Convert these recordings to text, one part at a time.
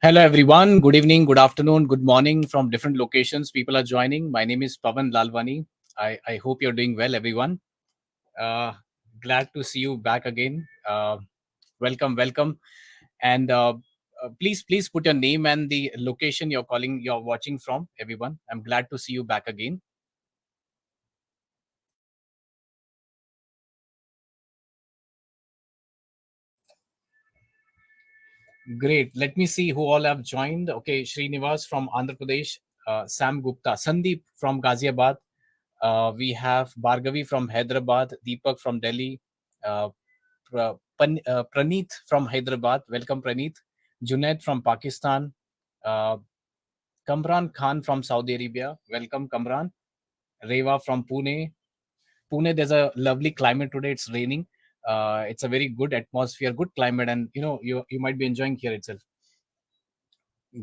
Hello, everyone. Good evening, good afternoon, good morning from different locations. People are joining. My name is Pavan Lalwani. I hope you're doing well, everyone. Uh, Glad to see you back again. Welcome. And please put your name and the location you're watching from, everyone. I'm glad to see you back again. Great. Let me see who all have joined. Okay, Srinivas from Andhra Pradesh, Sam Gupta, Sandeep from Ghaziabad. We have Bhargavi from Hyderabad, Deepak from Delhi, uh, Praneeth from Hyderabad. Welcome, Praneeth. Junaid from Pakistan. Uh, Kamran Khan from Saudi Arabia. Welcome, Kamran. Reva from Pune. Pune, there's a lovely climate today. It's raining. It's a very good atmosphere, good climate, and you might be enjoying here itself.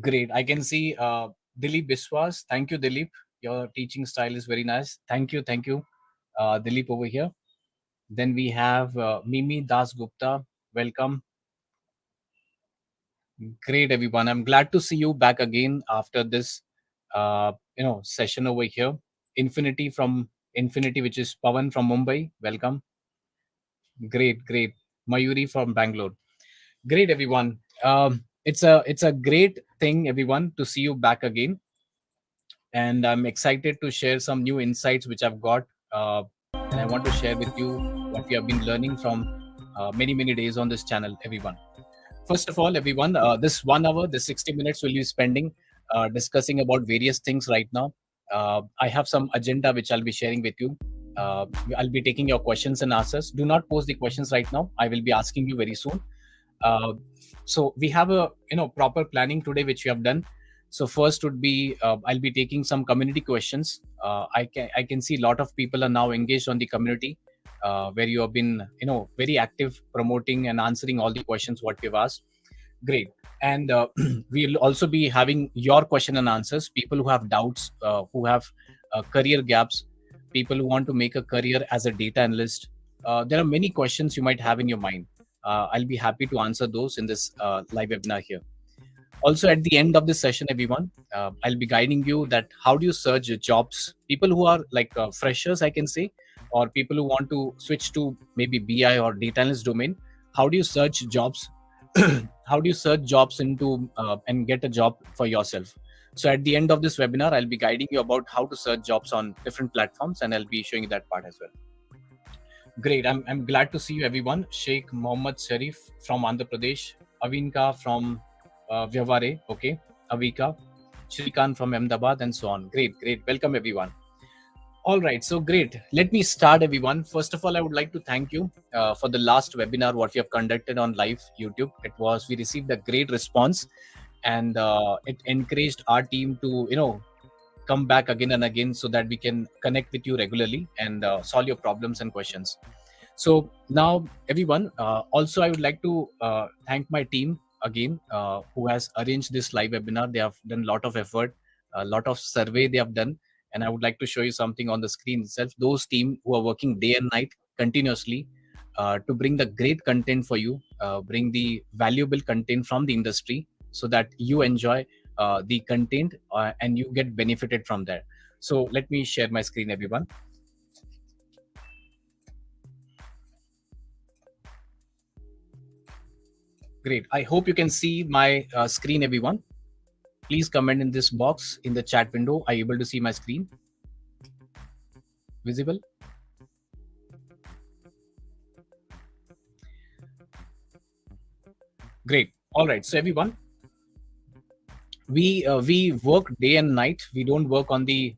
Great. I can see Dilip Biswas. Thank you, Dilip. Your teaching style is very nice. Thank you, Dilip over here. Then we have Mimi Das Gupta. Welcome. Great, everyone. I'm glad to see you back again after this, session over here. Infinity, which is Pavan from Mumbai. Welcome. Great. Mayuri from Bangalore. Great, everyone. It's a great thing, everyone, to see you back again, and I'm excited to share some new insights which I've got, and I want to share with you what we have been learning from many days on this channel, everyone. First of all, everyone, this 1 hour, this 60 minutes will be spending discussing about various things right now. I have some agenda which I'll be sharing with you. Uh, I'll be taking your questions and answers. Do not post the questions right now. I will be asking you very soon. Uh, so we have a proper planning today which we have done. So first would be I'll be taking some community questions. I can see a lot of people are now engaged on the community, where you have been very active promoting and answering all the questions what we've asked. Great. And we'll also be having your question and answers. People who have doubts, who have career gaps, people who want to make a career as a data analyst. There are many questions you might have in your mind. I'll be happy to answer those in this live webinar here. Also, at the end of this session, everyone, I'll be guiding you that how do you search jobs. People who are like freshers, I can say, or people who want to switch to maybe BI or data analyst domain. How do you search jobs? How do you search jobs into and get a job for yourself? So at the end of this webinar, I'll be guiding you about how to search jobs on different platforms, and I'll be showing you that part as well. Great. I'm glad to see you, everyone. Sheikh Mohammed Sharif from Andhra Pradesh, Avinka from Vyavare, okay, Avika, Shrikant from Ahmedabad, and so on. Great. Welcome, everyone. All right, so great. Let me start, everyone. First of all, I would like to thank you for the last webinar what we have conducted on live YouTube. We received a great response, and it encouraged our team to come back again and again so that we can connect with you regularly and solve your problems and questions. So now, everyone, also I would like to thank my team again, who has arranged this live webinar. They have done a lot of effort, a lot of survey they have done, and I would like to show you something on the screen itself. Those team who are working day and night continuously to bring the great content for you, bring the valuable content from the industry, so that you enjoy the content and you get benefited from that. So let me share my screen, everyone. Great. I hope you can see my screen, everyone. Please comment in this box in the chat window. Are you able to see my screen? Visible? Great. All right. So everyone, we work day and night. We don't work on the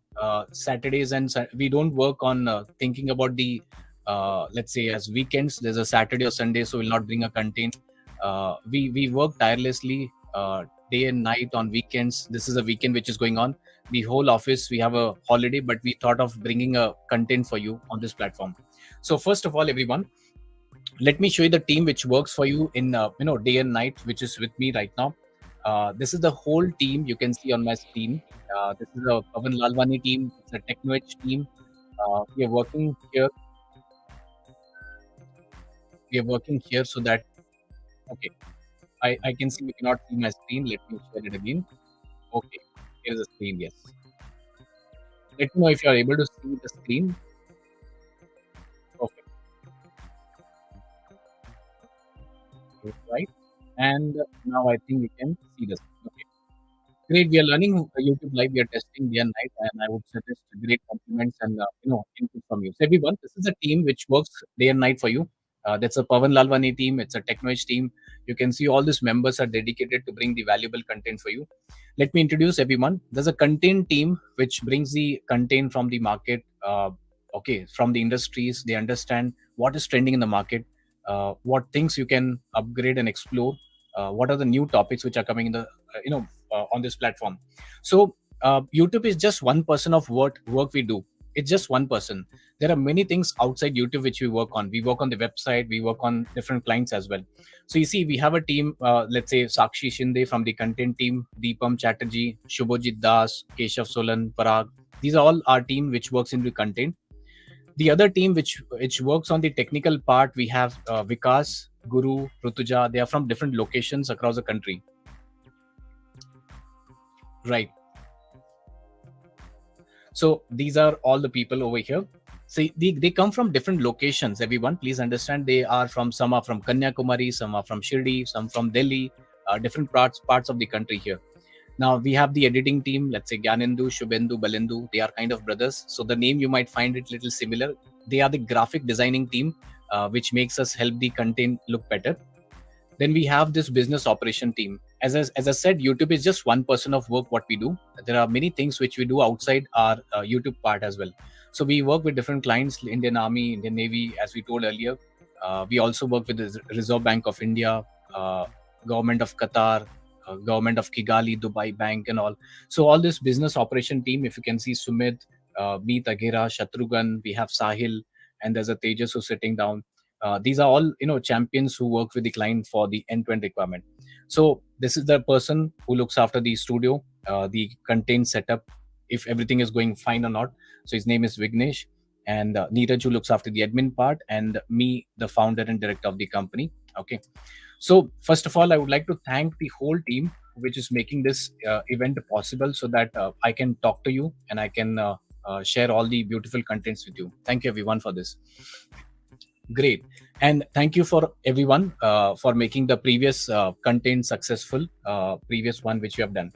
Saturdays, and we don't work on thinking about the let's say as weekends. There's a Saturday or Sunday, so we'll not bring a content. We work tirelessly day and night on weekends. This is a weekend which is going on. The whole office, we have a holiday, but we thought of bringing a content for you on this platform. So first of all, everyone, let me show you the team which works for you in day and night, which is with me right now. This is the whole team you can see on my screen. This is a Pavan Lalwani team. It's a TechnoEdge team. We are working here. We are working here so that okay. I can see you cannot see my screen. Let me share it again. Okay, here's the screen. Yes. Let me know if you are able to see the screen. Perfect. Right. And now I think we can see this. Okay. Great. We are learning YouTube Live. We are testing day and night, and I would suggest great compliments and input from you. So everyone, this is a team which works day and night for you. That's a Pavan Lalwani team. It's a TechNoise team. You can see all these members are dedicated to bring the valuable content for you. Let me introduce everyone. There's a content team which brings the content from the market. Okay, from the industries. They understand what is trending in the market, what things you can upgrade and explore. What are the new topics which are coming in the on this platform. So YouTube is just 1% of what work we do. It's just 1%. There are many things outside YouTube which we work on. We work on the website. We work on different clients as well. So you see, we have a team. Let's say Sakshi Shinde from the content team, Deepam Chatterjee, Shubhojit Das, Keshav Solan, Parag. These are all our team which works into content. The other team which works on the technical part, we have Vikas, Guru, Rutuja. They are from different locations across the country. Right. So these are all the people over here. See, they come from different locations. Everyone, please understand, they are from, some are from Kanyakumari, some are from Shirdi, some from Delhi, different parts of the country here. Now we have the editing team. Let's say Gyanendu, Shubhendu, Balendu. They are kind of brothers. So the name you might find it little similar. They are the graphic designing team, which makes us help the content look better. Then we have this business operation team. As I said, YouTube is just 1% of work what we do. There are many things which we do outside our YouTube part as well. So we work with different clients, Indian Army, Indian Navy, as we told earlier. We also work with the Reserve Bank of India, government of Qatar, government of Kigali, Dubai Bank, and all. So all this business operation team, if you can see Sumit, B. Tagera, Shatrughan, we have Sahil, and there's a Tejas who's sitting down. These are all champions who work with the client for the end-to-end requirement. So this is the person who looks after the studio, the content setup, if everything is going fine or not. So his name is Vignesh, and Neeraj, who looks after the admin part, and me, the founder and director of the company. Okay. So first of all, I would like to thank the whole team which is making this event possible, so that I can talk to you and I can share all the beautiful contents with you. Thank you everyone for this. Great. And thank you for everyone for making the previous content successful, previous one which you have done.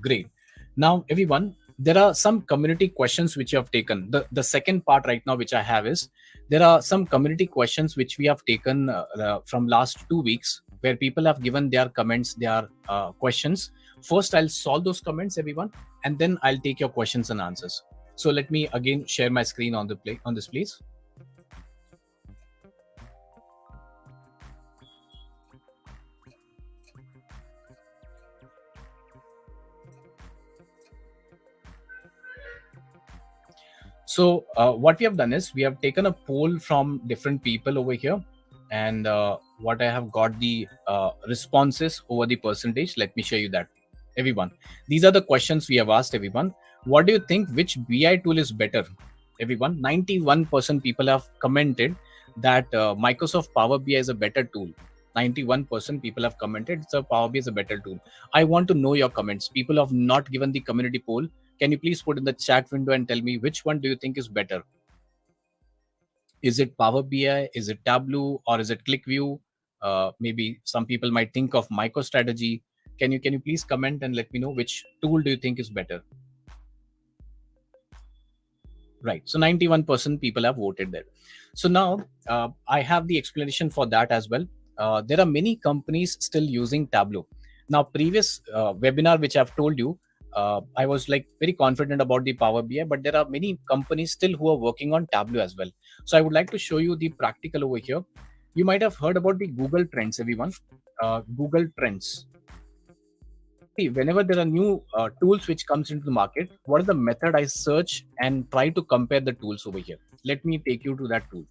Great. Now, everyone, there are some community questions which you have taken. The second part right now which I have is, there are some community questions which we have taken from last 2 weeks, where people have given their comments, their questions. First, I'll solve those comments, everyone, and then I'll take your questions and answers. So let me again share my screen on this, please. So what we have done is, we have taken a poll from different people over here, and what I have got the responses over the percentage. Let me show you that, everyone. These are the questions we have asked everyone. What do you think? Which BI tool is better? Everyone, 91% people have commented that Microsoft Power BI is a better tool. 91% people have commented so Power BI is a better tool. I want to know your comments. People have not given the community poll. Can you please put in the chat window and tell me which one do you think is better? Is it Power BI? Is it Tableau? Or is it ClickView? Maybe some people might think of MicroStrategy. Can you please comment and let me know which tool do you think is better? Right. So 91% people have voted there. So now I have the explanation for that as well. There are many companies still using Tableau. Now, previous webinar which I've told you, I was like very confident about the Power BI, but there are many companies still who are working on Tableau as well. So I would like to show you the practical over here. You might have heard about the Google Trends, everyone. Google Trends. Whenever there are new tools which comes into the market, what is the method I search and try to compare the tools over here? Let me take you to that tool.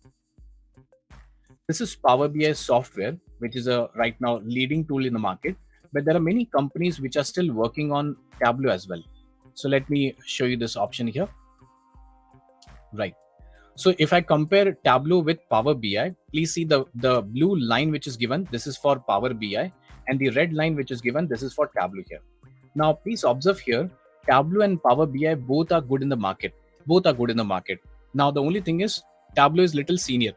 This is Power BI software, which is a right now leading tool in the market, but there are many companies which are still working on Tableau as well. So let me show you this option here. Right. So if I compare Tableau with Power BI, please see the blue line which is given. This is for Power BI, and the red line which is given. This is for Tableau here. Now, please observe here, Tableau and Power BI both are good in the market. Both are good in the market. Now, the only thing is Tableau is little senior.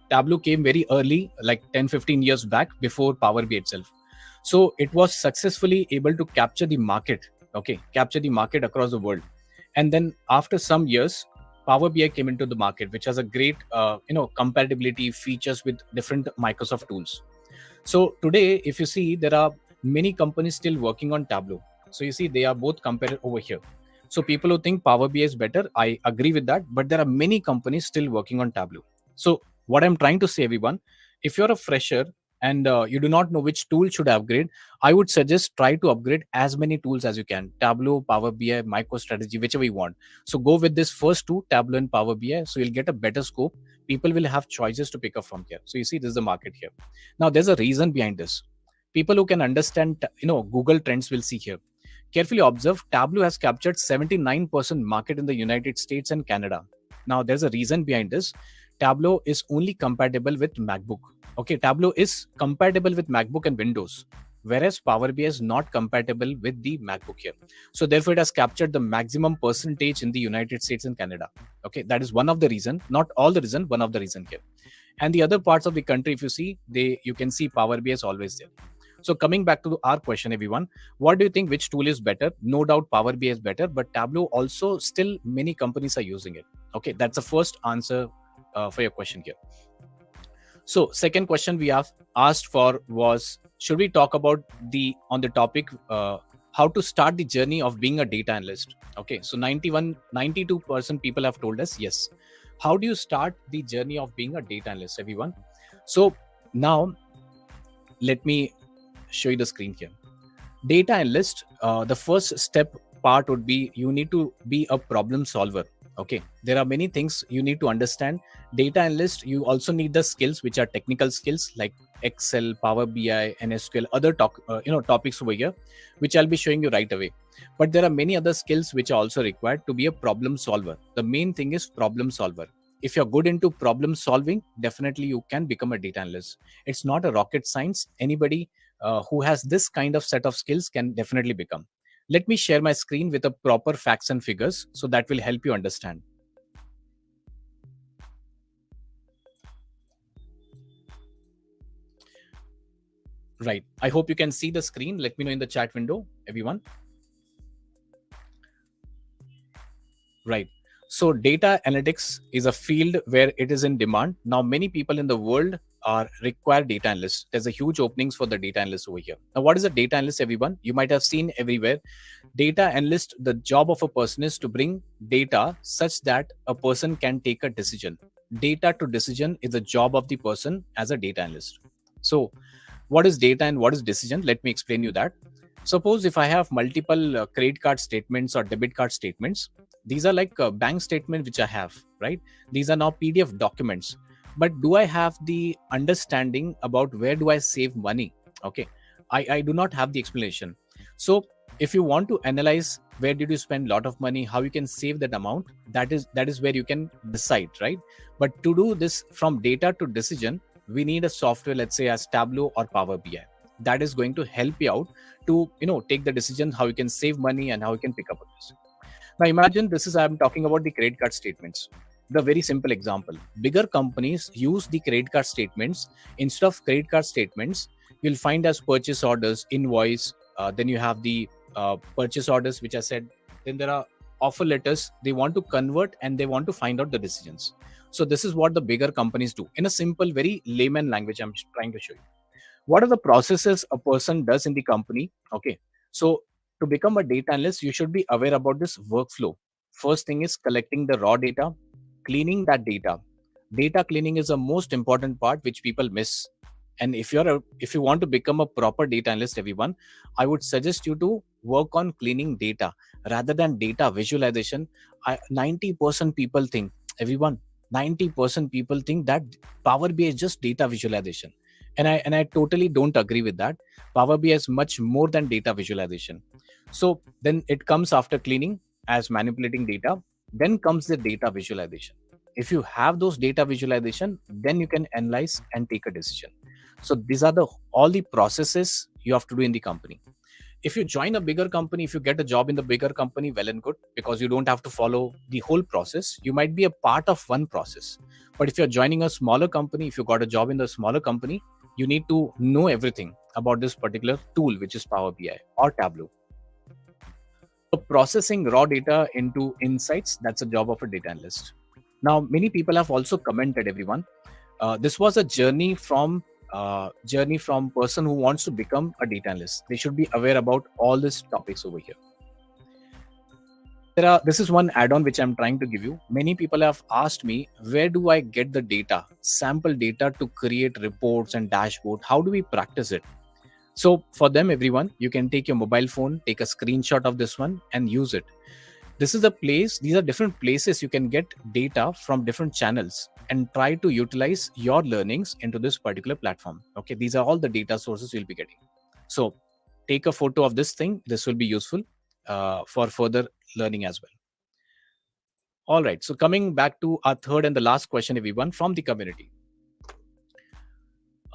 Tableau came very early, like 10, 15 years back before Power BI itself. So it was successfully able to capture the market, okay, capture the market across the world. And then after some years, Power BI came into the market, which has a great, compatibility features with different Microsoft tools. So today, if you see, there are many companies still working on Tableau. So you see, they are both compared over here. So people who think Power BI is better, I agree with that. But there are many companies still working on Tableau. So what I'm trying to say, everyone, if you're a fresher and you do not know which tool should upgrade, I would suggest try to upgrade as many tools as you can. Tableau, Power BI, MicroStrategy, whichever you want. So go with this first two, Tableau and Power BI. So you'll get a better scope. People will have choices to pick up from here. So you see, this is the market here. Now, there's a reason behind this. People who can understand, Google Trends will see here. Carefully observe, Tableau has captured 79% market in the United States and Canada. Now, there's a reason behind this. Tableau is only compatible with MacBook. Okay, Tableau is compatible with MacBook and Windows, whereas Power BI is not compatible with the MacBook here. So therefore, it has captured the maximum percentage in the United States and Canada. Okay, that is one of the reason, not all the reason, one of the reason here. And the other parts of the country, if you see, you can see Power BI is always there. So coming back to our question, everyone, what do you think? Which tool is better? No doubt Power BI is better, but Tableau also still many companies are using it. Okay, that's the first answer for your question here. So second question we have asked for was, should we talk about on the topic how to start the journey of being a data analyst? Okay, so 92% people have told us yes. How do you start the journey of being a data analyst, everyone? So now let me show you the screen here. Data analyst, the first step part would be you need to be a problem solver. Okay, there are many things you need to understand. Data analyst, you also need the skills which are technical skills like Excel, Power BI, and SQL, other topics over here, which I'll be showing you right away. But there are many other skills which are also required to be a problem solver. The main thing is problem solver. If you're good into problem solving, definitely you can become a data analyst. It's not a rocket science. Anybody who has this kind of set of skills can definitely become. Let me share my screen with a proper facts and figures, so that will help you understand. Right. I hope you can see the screen. Let me know in the chat window, everyone. Right. So data analytics is a field where it is in demand. Now, many people in the world require data analysts. There's a huge openings for the data analysts over here. Now, what is a data analyst, everyone? You might have seen everywhere. Data analyst, the job of a person is to bring data such that a person can take a decision. Data to decision is the job of the person as a data analyst. So what is data and what is decision? Let me explain you that. Suppose if I have multiple credit card statements or debit card statements, these are like bank statements which I have, right? These are now PDF documents. But do I have the understanding about where do I save money? Okay, I do not have the explanation. So if you want to analyze where did you spend a lot of money, how you can save that amount, that is where you can decide, right? But to do this from data to decision, we need a software, let's say as Tableau or Power BI, that is going to help you out to take the decision how you can save money and how you can pick up on this. Now imagine I'm talking about the credit card statements. The very simple example. Bigger companies use the credit card statements. Instead of credit card statements, you'll find as purchase orders, invoice, then you have the purchase orders, which I said, then there are offer letters. They want to convert and they want to find out the decisions. So this is what the bigger companies do. In a simple, very layman language, I'm trying to show you. What are the processes a person does in the company? Okay. So to become a data analyst, you should be aware about this workflow. First thing is collecting the raw data, cleaning that data. Data cleaning is the most important part which people miss. And if you want to become a proper data analyst, everyone, I would suggest you to work on cleaning data rather than data visualization. 90% people think, everyone, 90% people think that Power BI is just data visualization. And I totally don't agree with that. Power BI is much more than data visualization. So then it comes after cleaning as manipulating data. Then comes the data visualization. If you have those data visualization, then you can analyze and take a decision. So these are all the processes you have to do in the company. If you join a bigger company, if you get a job in the bigger company, well and good, because you don't have to follow the whole process. You might be a part of one process. But if you're joining a smaller company, if you got a job in the smaller company, you need to know everything about this particular tool, which is Power BI or Tableau. So processing raw data into insights, that's a job of a data analyst. Now, many people have also commented, everyone. This was a journey from person who wants to become a data analyst. They should be aware about all these topics over here. This is one add-on which I'm trying to give you. Many people have asked me, where do I get the data, sample data to create reports and dashboard? How do we practice it? So for them, everyone, you can take your mobile phone, take a screenshot of this one and use it. This is the place, these are different places you can get data from different channels and try to utilize your learnings into this particular platform. Okay, these are all the data sources you'll be getting. So take a photo of this thing. This will be useful for further learning as well. All right, so coming back to our third and the last question, everyone, from the community.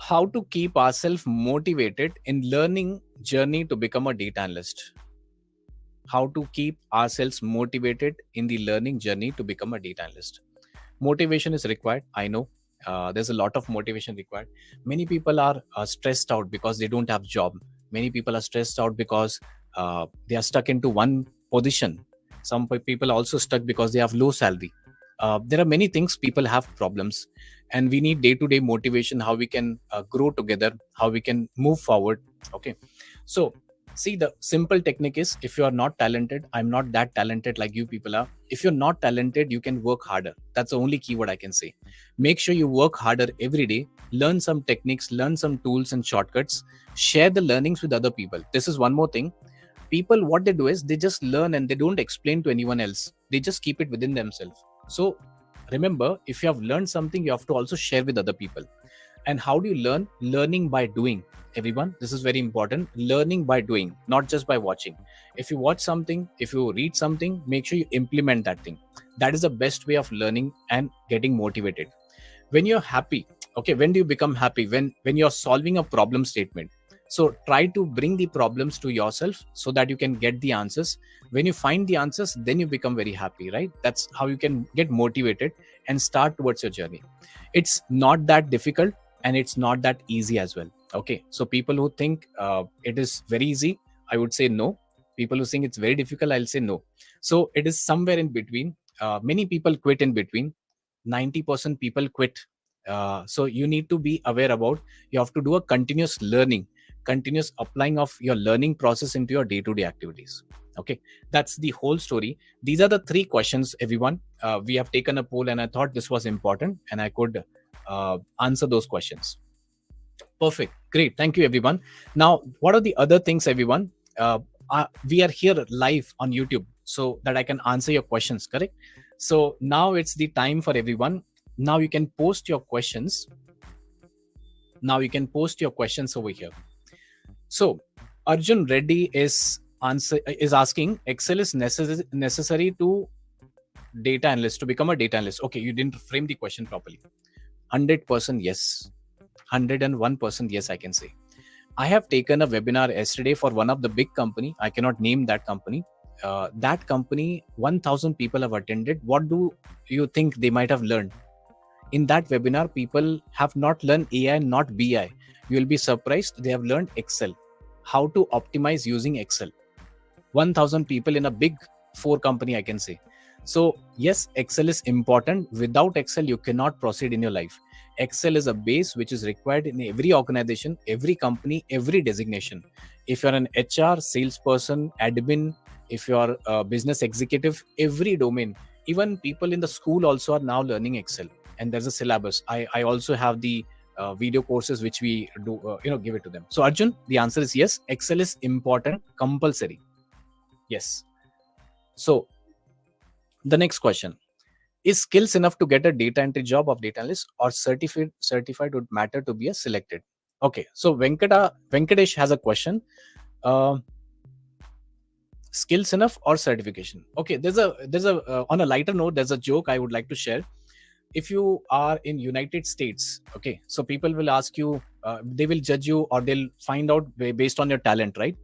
How to keep ourselves motivated in learning journey to become a data analyst? How to keep ourselves motivated in the learning journey to become a data analyst? Motivation is required. I know there's a lot of motivation required. Many people are stressed out because they don't have job. Many people are stressed out because they are stuck into one position. Some people are also stuck because they have low salary. There are many things, people have problems, and we need day-to-day motivation, how we can grow together, how we can move forward. Okay, so see, the simple technique is, if you are not talented, I'm not that talented like you people are. If you're not talented, you can work harder. That's the only keyword I can say. Make sure you work harder every day, learn some techniques, learn some tools and shortcuts, share the learnings with other people. This is one more thing. People, what they do is they just learn and they don't explain to anyone else. They just keep it within themselves. So remember, if you have learned something, you have to also share with other people. And how do you learn? Learning by doing. Everyone, this is very important. Learning by doing, not just by watching. If you watch something, if you read something, make sure you implement that thing. That is the best way of learning and getting motivated. When you're happy, okay, when do you become happy? When you're solving a problem statement. So try to bring the problems to yourself so that you can get the answers. When you find the answers, then you become very happy, right? That's how you can get motivated and start towards your journey. It's not that difficult and it's not that easy as well. Okay, so people who think it is very easy, I would say no. People who think it's very difficult, I'll say no. So it is somewhere in between. Many people quit in between. 90% people quit. So you need to be aware about, you have to do a continuous learning, continuous applying of your learning process into your day-to-day activities. Okay, that's the whole story. These are the three questions, everyone. We have taken a poll and I thought this was important and I could answer those questions. Perfect. Great. Thank you, everyone. Now, what are the other things, everyone? We are here live on YouTube so that I can answer your questions, correct? So now it's the time for everyone. Now you can post your questions. Now you can post your questions over here. So Arjun Reddy is asking, Excel is necessary to data analyst, to become a data analyst. Okay, you didn't frame the question properly. 100% yes. 101% yes, I can say. I have taken a webinar yesterday for one of the big company. I cannot name that company. That company, 1,000 people have attended. What do you think they might have learned? In that webinar, people have not learned AI, not BI. You will be surprised. They have learned Excel, how to optimize using Excel. 1,000 people in a big 4 company, I can say. So yes, Excel is important. Without Excel, you cannot proceed in your life. Excel is a base which is required in every organization, every company, every designation. If you're an HR, salesperson, admin, if you're a business executive, every domain, even people in the school also are now learning Excel. And there's a syllabus. I also have the video courses which we do, give it to them. So Arjun, the answer is yes. Excel is important, compulsory. Yes. So the next question, is skills enough to get a data entry job of data analyst, or certified would matter to be a selected? Okay, so Venkatesh has a question. Skills enough or certification? Okay, there's a on a lighter note, there's a joke I would like to share. if you are in United States, okay, so people will ask you, they will judge you, or they'll find out based on your talent, right?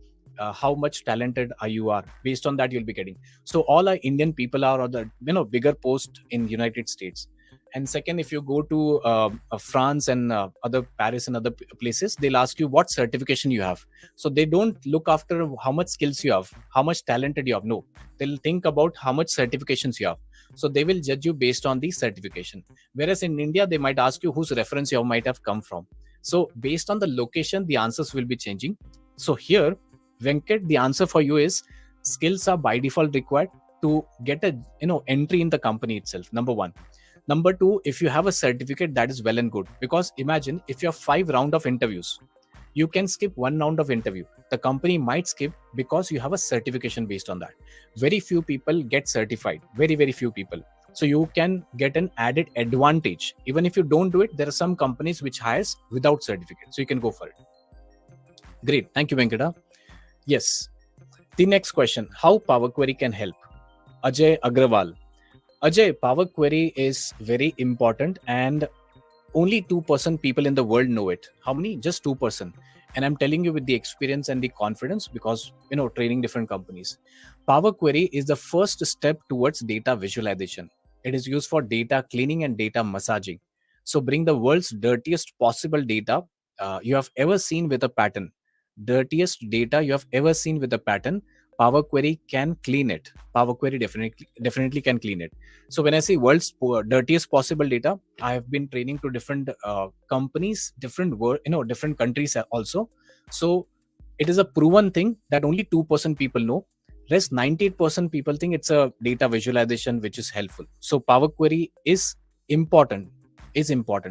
How much talented you are. Based on that, you'll be getting. So all our Indian people are on the bigger post in United States. And second, if you go to France and other Paris and other places, they'll ask you what certification you have. So they don't look after how much skills you have, how much talented you have. No, they'll think about how much certifications you have. So they will judge you based on the certification. Whereas in India, they might ask you whose reference you might have come from. So based on the location, the answers will be changing. So here, Venkat, the answer for you is skills are by default required to get a entry in the company itself. Number one. Number two, if you have a certificate, that is well and good. Because imagine if you have 5 rounds of interviews, you can skip 1 round of interview. The company might skip because you have a certification based on that. Very few people get certified. Very, very few people. So you can get an added advantage. Even if you don't do it, there are some companies which hires without certificate. So you can go for it. Great. Thank you, Venkata. Yes. The next question, how Power Query can help? Ajay Agrawal. Ajay, Power Query is very important and only 2% people in the world know it. How many? Just 2%. And I'm telling you with the experience and the confidence because, training different companies. Power Query is the first step towards data visualization. It is used for data cleaning and data massaging. So bring the world's dirtiest possible data you have ever seen with a pattern. Dirtiest data you have ever seen with a pattern. Power Query can clean it. Power Query definitely can clean it. So when I say world's dirtiest possible data, I have been training to different companies, different countries also. So it is a proven thing that only 2% people know. Rest 98% people think it's a data visualization which is helpful. So Power Query is important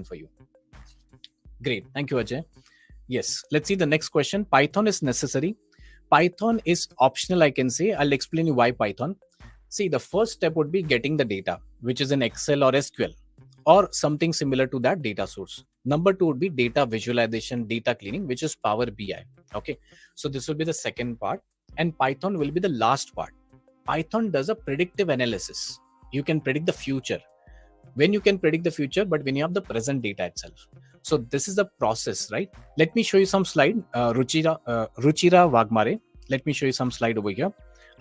for you. Great. Thank you, Ajay. Yes. Let's see the next question. Python is necessary. Python is optional, I can say. I'll explain you why Python. See, the first step would be getting the data, which is in Excel or SQL or something similar to that data source. Number two would be data visualization, data cleaning, which is Power BI. Okay. So this will be the second part and Python will be the last part. Python does a predictive analysis. You can predict the future. When you can predict the future, but when you have the present data itself. So this is the process, right? Let me show you some slide. Ruchira Wagmare. Let me show you some slide over here.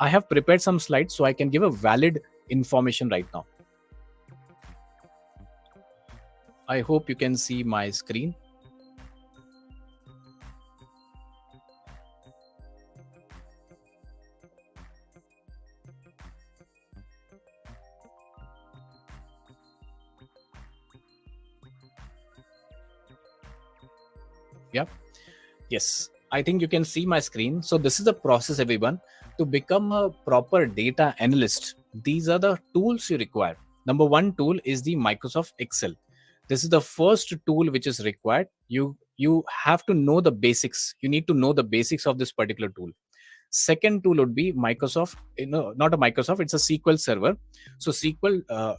I have prepared some slides so I can give a valid information right now. I hope you can see my screen. Yeah. Yes. I think you can see my screen. So this is the process, everyone. To become a proper data analyst, these are the tools you require. Number one tool is the Microsoft Excel. This is the first tool which is required. You have to know the basics. You need to know the basics of this particular tool. Second tool would be Microsoft, not a Microsoft, it's a SQL server. So SQL,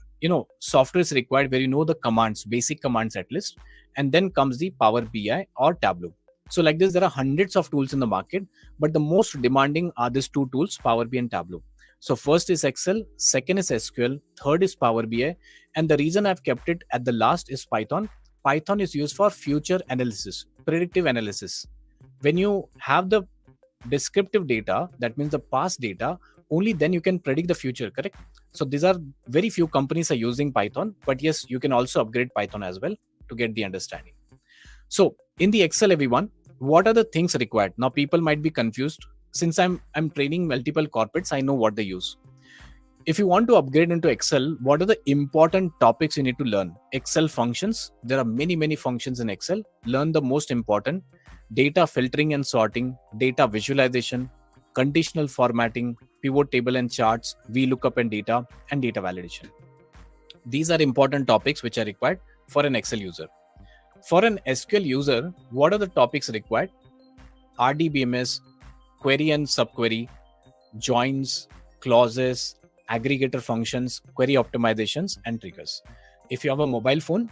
software is required where you know the commands, basic commands at least. And then comes the Power BI or Tableau. So like this, there are hundreds of tools in the market, but the most demanding are these two tools, Power BI and Tableau. So first is Excel, second is SQL, third is Power BI. And the reason I've kept it at the last is Python. Python is used for future analysis, predictive analysis. When you have the descriptive data, that means the past data, only then you can predict the future, correct? So these are very few companies are using Python, but yes, you can also upgrade Python as well to get the understanding. So in the Excel, everyone, what are the things required? Now people might be confused. Since I'm training multiple corporates, I know what they use. If you want to upgrade into Excel, what are the important topics you need to learn? Excel functions. There are many functions in Excel. Learn the most important. Data filtering and sorting, data visualization, conditional formatting, pivot table and charts, VLOOKUP and data validation. These are important topics which are required for an Excel user. For an SQL user, what are the topics required? RDBMS, query and subquery, joins, clauses, aggregator functions, query optimizations, and triggers. If you have a mobile phone,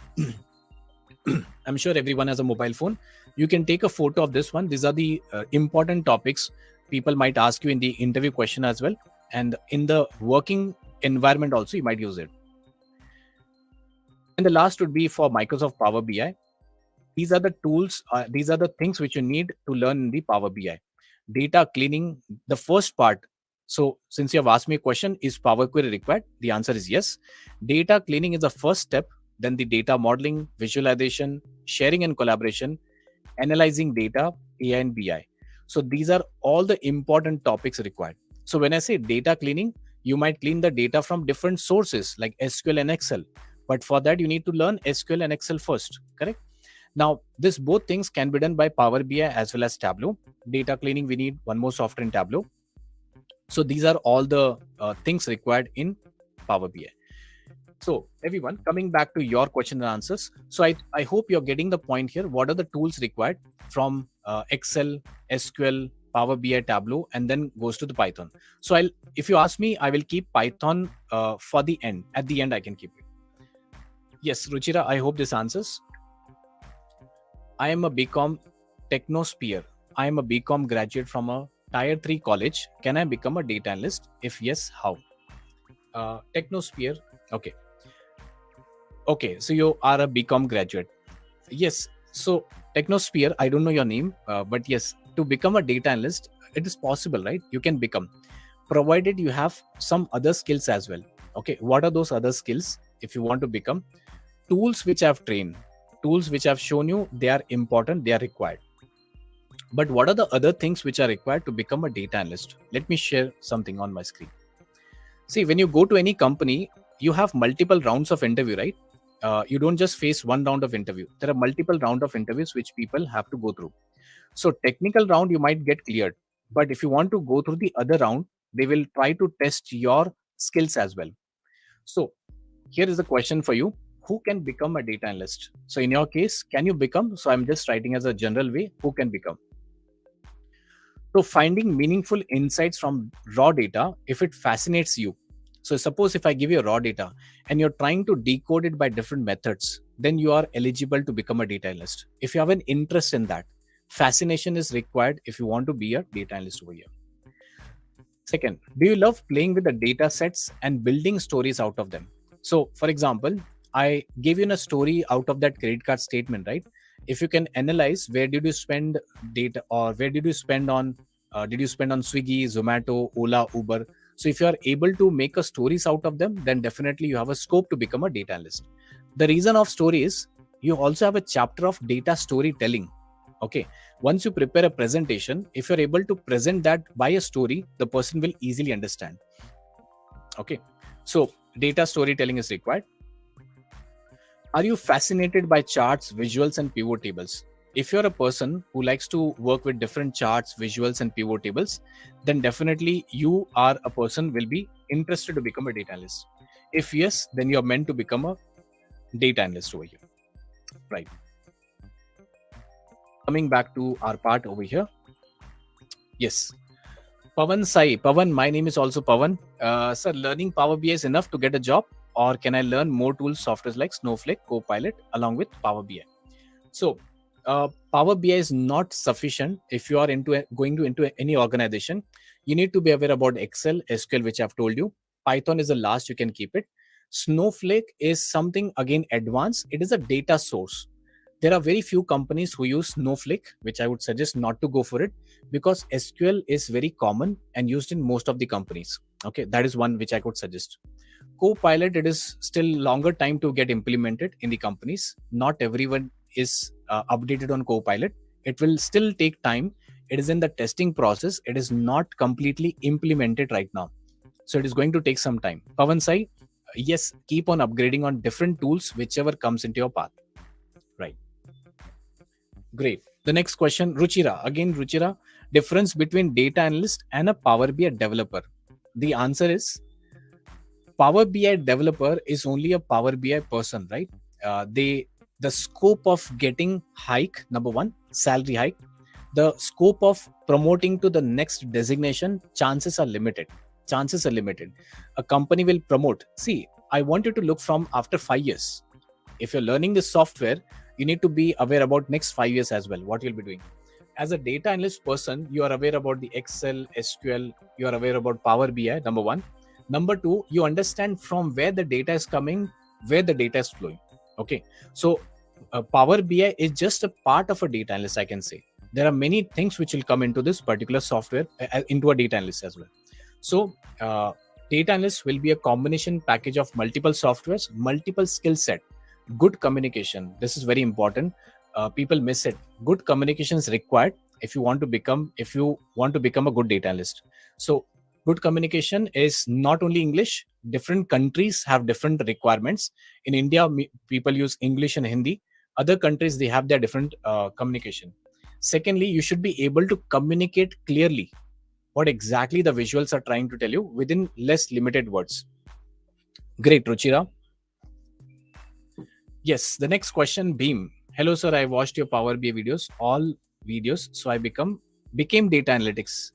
I'm sure everyone has a mobile phone. You can take a photo of this one. These are the important topics people might ask you in the interview question as well. And in the working environment also, you might use it. And the last would be for Microsoft Power BI. These are the tools, these are the things which you need to learn in the Power BI. Data cleaning, the first part. So, since you have asked me a question, is Power Query required? The answer is yes. Data cleaning is the first step, then the data modeling, visualization, sharing and collaboration, analyzing data, AI and BI. So, these are all the important topics required. So, when I say data cleaning, you might clean the data from different sources like SQL and Excel. But for that, you need to learn SQL and Excel first, correct? Now, this both things can be done by Power BI as well as Tableau. Data cleaning, we need one more software in Tableau. So these are all the things required in Power BI. So everyone, coming back to your question and answers. So I hope you're getting the point here. What are the tools required from Excel, SQL, Power BI, Tableau, and then goes to the Python. So if you ask me, I will keep Python for the end. At the end, I can keep it. Yes, Ruchira, I hope this answers. I am a BCom Technosphere. I am a BCom graduate from a Tier 3 college. Can I become a data analyst? If yes, how? Technosphere. Okay. Okay, so you are a BCom graduate. Yes. So Technosphere, I don't know your name, but yes, to become a data analyst, it is possible, right? You can become, provided you have some other skills as well. Okay, what are those other skills if you want to become? Tools which I've trained, tools which I've shown you, they are important, they are required. But what are the other things which are required to become a data analyst? Let me share something on my screen. See, when you go to any company, you have multiple rounds of interview, right? You don't just face one round of interview. There are multiple round of interviews which people have to go through. So technical round, you might get cleared. But if you want to go through the other round, they will try to test your skills as well. So here is the question for you. Who can become a data analyst? So in your case, can you become? So I'm just writing as a general way, who can become? So finding meaningful insights from raw data, if it fascinates you. So suppose if I give you raw data and you're trying to decode it by different methods, then you are eligible to become a data analyst. If you have an interest in that, fascination is required if you want to be a data analyst over here. Second, do you love playing with the data sets and building stories out of them? So for example, I gave you a story out of that credit card statement, right? If you can analyze where did you spend data, or where did you spend on Swiggy, Zomato, Ola, Uber. So if you are able to make a stories out of them, then definitely you have a scope to become a data analyst. The reason of story is you also have a chapter of data storytelling. Okay, once you prepare a presentation, if you're able to present that by a story, the person will easily understand. Okay, so data storytelling is required. Are you fascinated by charts, visuals, and pivot tables? If you're a person who likes to work with different charts, visuals, and pivot tables, then definitely you are a person will be interested to become a data analyst. If yes, then you're meant to become a data analyst over here. Right. Coming back to our part over here. Yes. Pavan Sai. Pavan, my name is also Pavan. Sir, learning Power BI is enough to get a job, or can I learn more tools, softwares like Snowflake, Copilot, along with Power BI? So, Power BI is not sufficient if you are going into any organization. You need to be aware about Excel, SQL, which I've told you. Python is the last, you can keep it. Snowflake is something again advanced. It is a data source. There are very few companies who use Snowflake, which I would suggest not to go for it, because SQL is very common and used in most of the companies. Okay, that is one which I could suggest. Copilot, it is still longer time to get implemented in the companies. Not everyone is updated on Copilot. It will still take time. It is in the testing process. It is not completely implemented right now. So it is going to take some time. Pavan Sai, yes, keep on upgrading on different tools, whichever comes into your path. Right. Great. The next question, Ruchira. Again, Ruchira, difference between data analyst and a Power BI developer. The answer is Power BI developer is only a Power BI person, right? The scope of getting hike, number one, salary hike, the scope of promoting to the next designation, chances are limited. Chances are limited. A company will promote. See, I want you to look from after 5 years. If you're learning this software, you need to be aware about next 5 years as well, what you'll be doing. As a data analyst person, you are aware about the Excel, SQL, you are aware about Power BI, number 1. Number 2, you understand from where the data is coming, where the data is flowing. Okay, so Power BI is just a part of a data analyst, I can say. There are many things which will come into this particular software, into a data analyst as well. So data analyst will be a combination package of multiple softwares, multiple skill set, good communication. This is very important. People miss it. Good communication is required if you want to become a good data analyst. So good communication is not only English. Different countries have different requirements. In India, people use English and Hindi. Other countries, they have their different communication. Secondly, you should be able to communicate clearly what exactly the visuals are trying to tell you within less limited words. Great, Ruchira. Yes, the next question, Beam. Hello, sir. I watched your Power BI videos, all videos. So I became data analytics.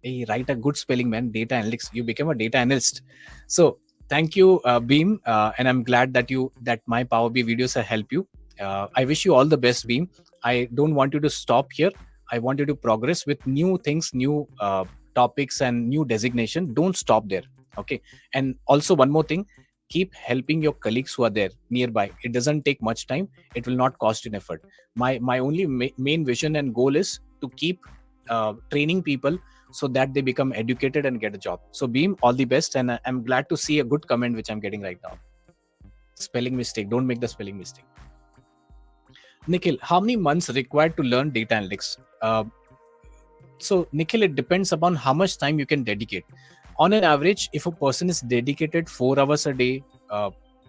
Hey, write a good spelling, man. Data analytics. You became a data analyst. So thank you, Beam, and I'm glad that my Power BI videos have helped you. I wish you all the best, Beam. I don't want you to stop here. I want you to progress with new things, new topics, and new designation. Don't stop there. Okay. And also one more thing, keep helping your colleagues who are there nearby. It doesn't take much time. It will not cost an effort. My only main vision and goal is to keep training people so that they become educated and get a job. So Beam, all the best, and I'm glad to see a good comment which I'm getting right now. Spelling mistake. Don't make the spelling mistake. Nikhil, how many months required to learn data analytics? So Nikhil, it depends upon how much time you can dedicate. On an average, if a person is dedicated 4 hours a day,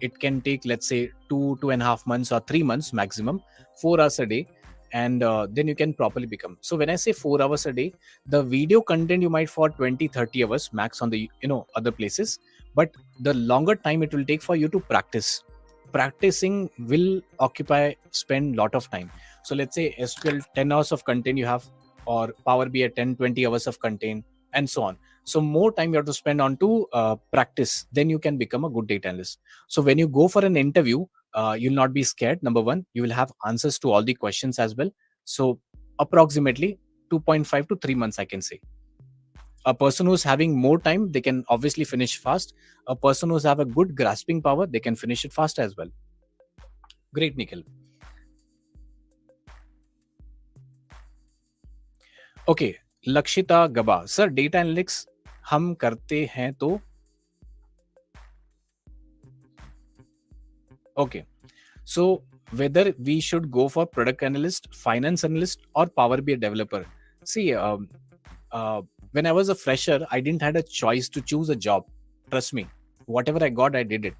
it can take, let's say, 2.5 months or 3 months maximum, 4 hours a day, and then you can properly become. So when I say 4 hours a day, the video content you might for 20-30 hours max on the other places, but the longer time it will take for you to practice. Practicing will spend lot of time. So let's say SQL 10 hours of content you have, or Power BI 10-20 hours of content, and so on. So more time you have to spend on to practice, then you can become a good data analyst. So when you go for an interview, you'll not be scared. Number one, you will have answers to all the questions as well. So approximately 2.5 to 3 months, I can say. A person who's having more time, they can obviously finish fast. A person who's have a good grasping power, they can finish it fast as well. Great, Nikhil. Okay, Lakshita Gaba. Sir, data analytics हम करते हैं तो okay. So whether we should go for product analyst, finance analyst, or Power BI developer. See, when I was a fresher, I didn't had a choice to choose a job. Trust me, whatever I got, I did it.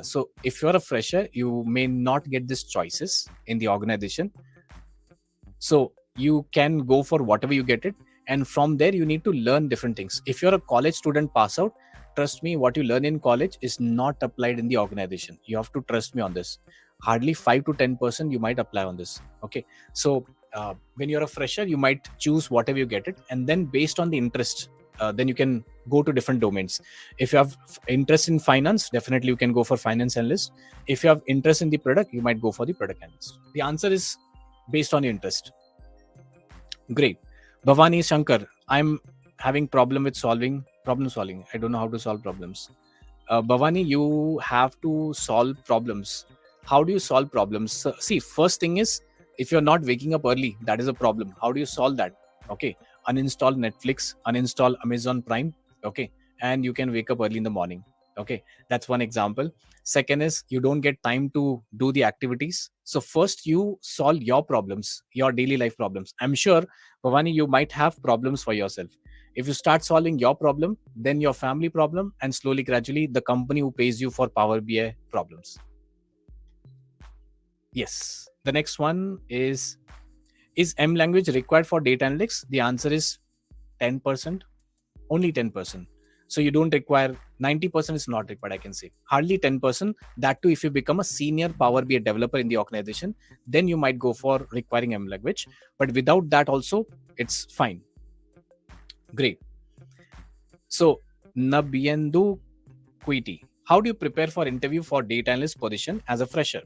So if you're a fresher, you may not get these choices in the organization. So you can go for whatever you get it. And from there, you need to learn different things. If you're a college student pass out, trust me, what you learn in college is not applied in the organization. You have to trust me on this. Hardly 5 to 10% you might apply on this. Okay. So when you're a fresher, you might choose whatever you get it. And then based on the interest, then you can go to different domains. If you have interest in finance, definitely you can go for finance analyst. If you have interest in the product, you might go for the product analyst. The answer is based on your interest. Great. Bhavani Shankar, I'm having problem solving. I don't know how to solve problems. Bhavani, you have to solve problems. How do you solve problems? See, first thing is, if you're not waking up early, that is a problem. How do you solve that? Okay. Uninstall Netflix, uninstall Amazon Prime. Okay. And you can wake up early in the morning. Okay. That's one example. Second is, you don't get time to do the activities. So first you solve your problems, your daily life problems. I'm sure, Bhavani, you might have problems for yourself. If you start solving your problem, then your family problem, and slowly, gradually, the company who pays you for Power BI problems. Yes. The next one is M language required for data analytics? The answer is 10%, only 10%. So you don't require, 90% is not required, I can say. Hardly 10%. That too, if you become a senior Power BI developer in the organization, then you might go for requiring M language. But without that also, it's fine. Great. So, Nabiendu Quiti, how do you prepare for interview for data analyst position as a fresher?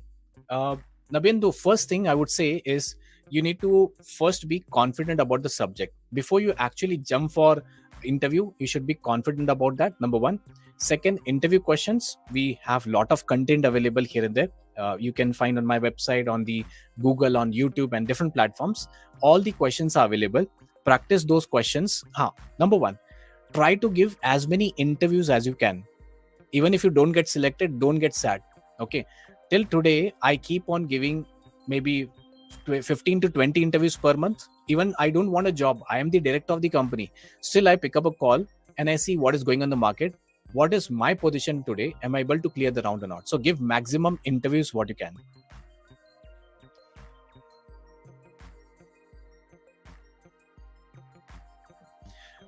Nabiendu, first thing I would say is you need to first be confident about the subject. Before you actually jump for interview, you should be confident about that. Number one. Second, interview questions. We have lot of content available here and there. You can find on my website, on the Google, on YouTube, and different platforms. All the questions are available. Practice those questions. Number one, try to give as many interviews as you can. Even if you don't get selected, don't get sad. Okay. Till today, I keep on giving maybe 15 to 20 interviews per month. Even I don't want a job. I am the director of the company. Still, I pick up a call and I see what is going on the market. What is my position today? Am I able to clear the round or not? So give maximum interviews what you can.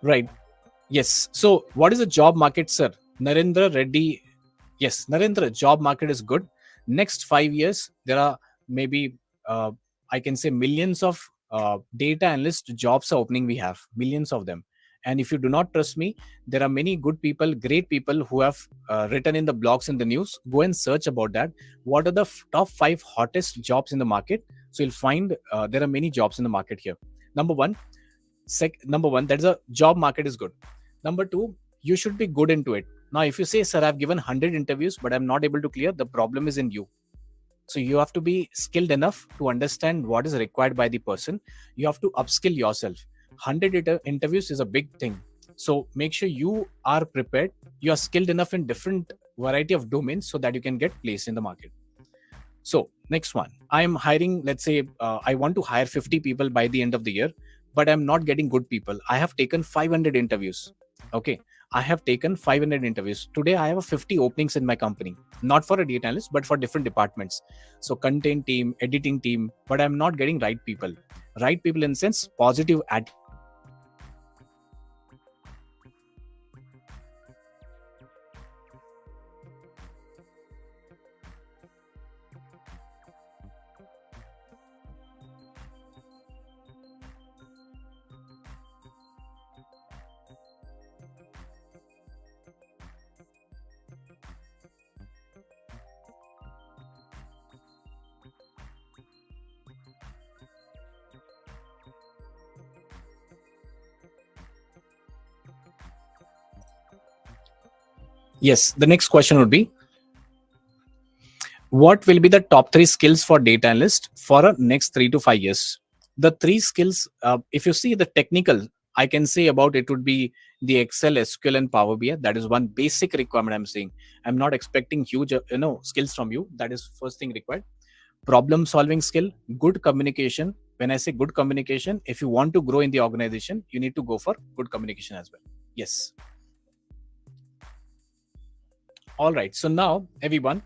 Right. Yes. So what is the job market, sir? Narendra Reddy. Yes, Narendra, job market is good. Next 5 years, there are maybe, I can say, millions of data analyst jobs are opening. We have millions of them. And if you do not trust me, there are many good people, great people who have written in the blogs and the news. Go and search about that. What are the top 5 hottest jobs in the market? So you'll find there are many jobs in the market here. Number one, that's a job market is good. Number two, you should be good into it. Now, if you say, sir, I've given 100 interviews, but I'm not able to clear, the problem is in you. So you have to be skilled enough to understand what is required by the person. You have to upskill yourself. 100 interviews is a big thing. So make sure you are prepared. You are skilled enough in different variety of domains so that you can get placed in the market. So next one, I'm hiring, let's say I want to hire 50 people by the end of the year, but I'm not getting good people. I have taken 500 interviews. Okay. I have taken 500 interviews. Today, I have 50 openings in my company, not for a data analyst, but for different departments. So content team, editing team, but I'm not getting right people. Right people in the sense, positive attitude. Yes, the next question would be, what will be the top 3 skills for data analyst for a next 3 to 5 years? The 3 skills, if you see the technical, I can say about it would be the Excel, SQL, and Power BI. That is one basic requirement I'm saying. I'm not expecting huge, skills from you. That is first thing required. Problem solving skill, good communication. When I say good communication, if you want to grow in the organization, you need to go for good communication as well. Yes. All right. So now, everyone,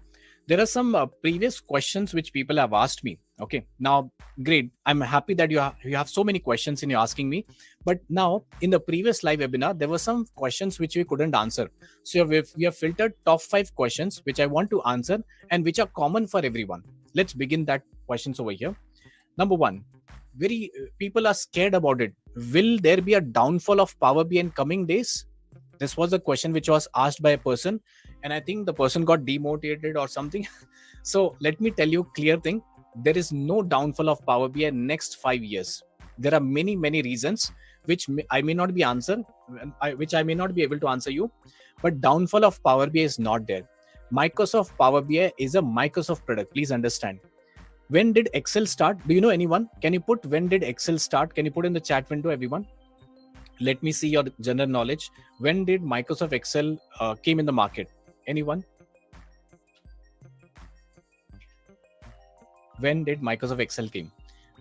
there are some previous questions which people have asked me. Okay. Now, great. I'm happy that you have so many questions and you're asking me. But now, in the previous live webinar, there were some questions which we couldn't answer. So we have filtered top 5 questions which I want to answer and which are common for everyone. Let's begin that questions over here. Number one, people are scared about it. Will there be a downfall of Power BI in coming days? This was a question which was asked by a person, and I think the person got demotivated or something. So let me tell you clear thing. There is no downfall of Power BI in next 5 years. There are many reasons which I may not be which I may not be able to answer you, but downfall of Power BI is not there. Microsoft Power BI is a Microsoft product. Please understand. When did Excel start? Do you know anyone? Can you put when did Excel start? Can you put in the chat window, everyone? Let me see your general knowledge. When did Microsoft Excel came in the market? Anyone? When did Microsoft Excel came?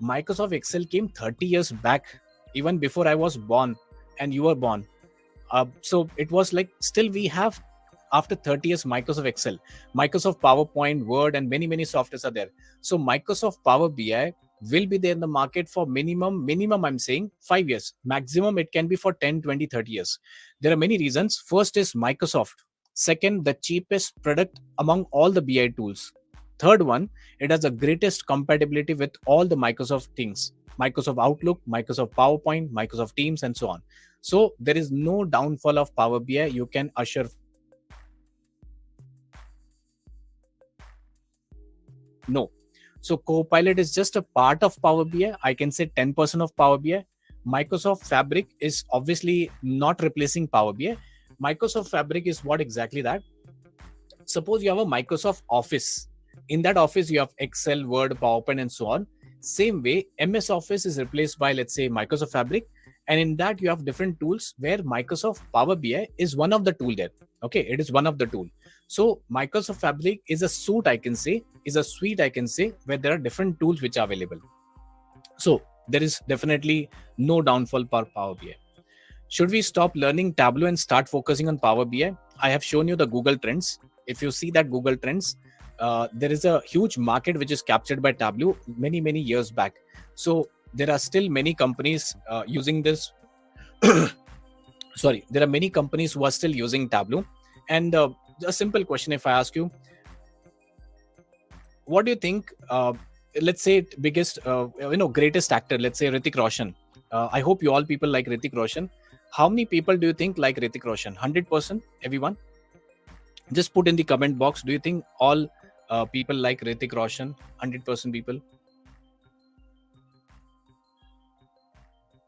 Microsoft Excel came 30 years back, even before I was born and you were born. So it was like, still we have, after 30 years, Microsoft Excel, Microsoft PowerPoint, Word, and many softwares are there. So Microsoft Power BI will be there in the market for minimum I'm saying 5 years. Maximum it can be for 10, 20, 30 years. There are many reasons. First is Microsoft. Second, the cheapest product among all the BI tools. Third one, it has the greatest compatibility with all the Microsoft things. Microsoft Outlook, Microsoft PowerPoint, Microsoft Teams, and so on. So there is no downfall of Power BI. You can assure. No. So Copilot is just a part of Power BI. I can say 10% of Power BI. Microsoft Fabric is obviously not replacing Power BI. Microsoft Fabric is what exactly that? Suppose you have a Microsoft Office In that office, you have Excel, Word, PowerPoint, and so on. Same way, MS Office is replaced by, let's say, Microsoft Fabric. And in that, you have different tools where Microsoft Power BI is one of the tool there. Okay, it is one of the tool. So Microsoft Fabric is a suite, I can say, is a suite, I can say, where there are different tools which are available. So there is definitely no downfall for Power BI. Should we stop learning Tableau and start focusing on Power BI? I have shown you the Google Trends. If you see that Google Trends, there is a huge market which is captured by Tableau many years back. So there are still many companies using this. Sorry, there are many companies who are still using Tableau. And a simple question, if I ask you, what do you think? Let's say biggest, greatest actor. Let's say Hrithik Roshan. I hope you all people like Hrithik Roshan. How many people do you think like Hrithik Roshan? 100%, everyone? Just put in the comment box. Do you think all people like Hrithik Roshan? 100% people?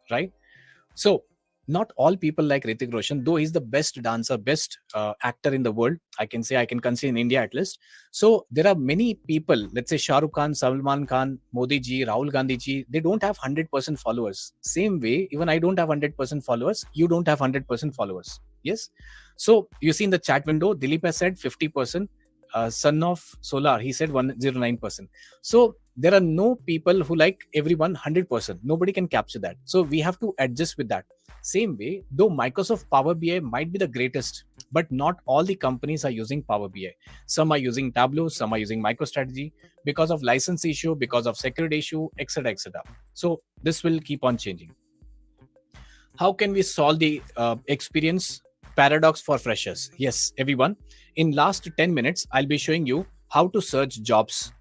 Right? So, not all people like Hrithik Roshan, though he's the best dancer, best actor in the world. I can consider in India at least. So there are many people, let's say Shah Rukh Khan, Salman Khan, Modi ji, Rahul Gandhi ji, they don't have 100% followers. Same way, even I don't have 100% followers, you don't have 100% followers. Yes. So you see in the chat window, Dilip has said 50%, Son of Solar, he said 109%. So there are no people who like everyone 100%. Nobody can capture that. So we have to adjust with that. Same way, though Microsoft Power BI might be the greatest, but not all the companies are using Power BI. Some are using Tableau, some are using MicroStrategy because of license issue, because of security issue, etc., etc. So this will keep on changing. How can we solve the experience paradox for freshers? Yes, everyone. In last 10 minutes, I'll be showing you how to search jobs,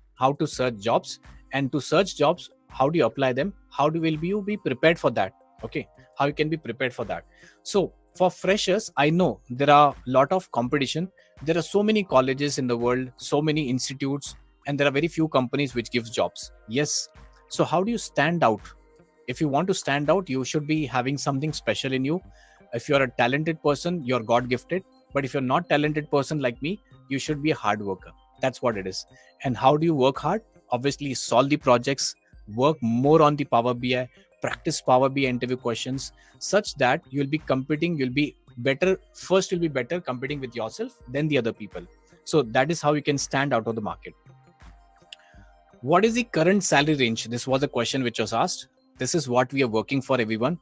and to search jobs, how do you apply them? How will you be prepared for that? Okay, how you can be prepared for that. So for freshers, I know there are a lot of competition. There are so many colleges in the world, so many institutes, and there are very few companies which gives jobs. Yes. So how do you stand out? If you want to stand out, you should be having something special in you. If you're a talented person, you're God gifted. But if you're not talented person like me, you should be a hard worker. That's what it is. And how do you work hard? Obviously, solve the projects, work more on the Power BI, practice Power BI interview questions, such that you'll be competing, you'll be better. First, you'll be better competing with yourself than the other people. So that is how you can stand out of the market. What is the current salary range? This was a question which was asked. This is what we are working for, everyone.